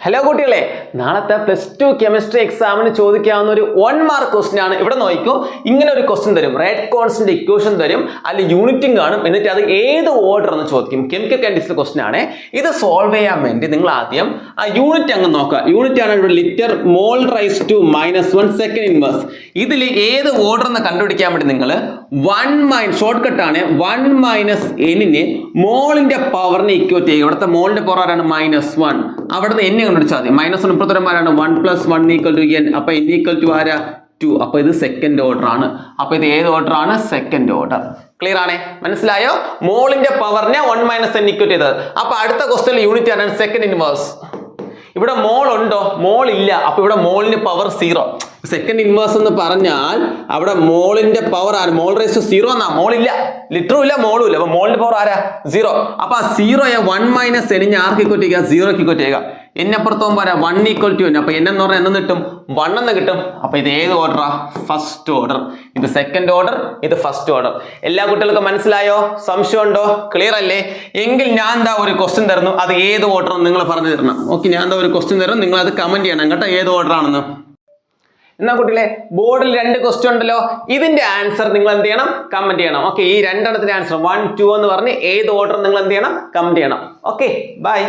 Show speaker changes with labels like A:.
A: Hello കുട്ടികളെ, നാളത്തെ +2 chemistry എക്സാമിന് ചോദിക്കാവുന്ന ഒരു 1 മാർക്ക് ക്വസ്റ്റ്യൻ ആണ്. ഇവിടെ നോക്കൂ, ഇങ്ങനെ ഒരു ക്വസ്റ്റ്യൻ തരും, റേറ്റ് കോൺസ്റ്റന്റ് ഇക്വേഷൻ തരും, അതിൽ യൂണിറ്റും കാണും, എന്നിട്ട് അത് ഏത് ഓർഡർ എന്ന് ചോദിക്കും. കെമിക്കൽ കണ്ടീഷണൽ ക്വസ്റ്റ്യൻ ആണ്. ഇത് സോൾവ് ചെയ്യാൻ വേണ്ടി നിങ്ങൾ ആദ്യം ആ യൂണിറ്റ് അങ്ങ് നോക്കുക. യൂണിറ്റ് ആണ് ഇവിടെ litre mole raise to -1 second inverse. ഇതിൽ ഏത് ഓർഡർ എന്ന് കണ്ടുപിടിക്കാൻ വേണ്ടി നിങ്ങൾ ഷോർട്ട് കട്ട് ആണ് 1 - n മോളിന്റെ പവറിനെ ഇക്വേറ്റ് ചെയ്യുക. ഇവിടുത്തെ മോളിന്റെ പവർ ആരാണ്? -1. അവിടുന്ന് n കണ്ടുപിടിച്ചാൽ മതി. -1 ഇപ്പുറത്തുമാരാണ് 1 + 1 = n. അപ്പൊ n = ആരാ? 2. അപ്പൊ ഇത് സെക്കൻഡ് ഓർഡർ ആണ്. അപ്പൊ ഇത് ഏത് ഓർഡർ ആണ്? Second order. ക്ലിയർ ആണേ? മനസ്സിലായോ? മോളിന്റെ പവറിനെ 1 - n ഇക്വേറ്റ് ചെയ്തത്. അപ്പൊ അടുത്ത ക്വസ്റ്റ്യൻ യൂണിറ്റ് ആണ് സെക്കൻഡ് ഇൻവേഴ്സ്. ഇവിടെ മോൾ ഉണ്ടോ? മോൾ ഇല്ല. അപ്പൊ ഇവിടെ മോളിന് പവർ 0. സെക്കൻഡ് ഇൻവേഴ്സ് എന്ന് പറഞ്ഞാൽ അവിടെ മോളിന്റെ പവർ ആണ് മോൾ റൈസ് ടു 0 എന്നാ. മോളില്ല, ലിറ്ററും ഇല്ല, മോളും ഇല്ല. അപ്പൊ മോളിന്റെ പവർ ആരാ? 0. അപ്പൊ ആ 0യെ 1 - n ആർക്ക് ഇക്വറ്റ് ചെയ്യുക? 0ക്ക് ഇക്വറ്റ് ചെയ്യുക. എന്നപ്പുറത്തും വരാം 1 = n. അപ്പൊ n എന്ന് പറഞ്ഞാൽ എന്ന് കിട്ടും? 1 എന്ന് കിട്ടും. അപ്പൊ ഇത് ഏത് ഓർഡറാ? First order. ഇത് സെക്കൻഡ് ഓർഡർ, ഇത് ഫസ്റ്റ് ഓർഡർ. എല്ലാ കുട്ടികൾക്കും മനസ്സിലായോ? സംശയം ഉണ്ടോ? ക്ലിയർ അല്ലേ? എങ്കിൽ ഞാൻ എന്താ ഒരു ക്വസ്റ്റ്യൻ തരുന്നു, അത് ഏത് ഓർഡർ നിങ്ങൾ പറഞ്ഞു തരണം. ഓക്കെ, ഞാൻ എന്താ ഒരു ക്വസ്റ്റ്യൻ തരും, നിങ്ങൾ അത് കമന്റ് ചെയ്യണം കേട്ടോ, ഏത് ഓർഡർ ആണെന്ന്. എന്നാ കുട്ടികളെ, ബോർഡിൽ 2 ക്വസ്റ്റ്യൻ ഉണ്ടല്ലോ, ഇതിന്റെ ആൻസർ നിങ്ങൾ എന്ത് ചെയ്യണം? കമന്റ് ചെയ്യണം. ഓക്കെ, ഈ രണ്ടെണ്ണത്തിന്റെ ആൻസർ 1, 2 എന്ന് പറഞ്ഞ് ഏത് ഓർഡർ നിങ്ങൾ എന്ത് ചെയ്യണം? കമന്റ് ചെയ്യണം. Okay, by.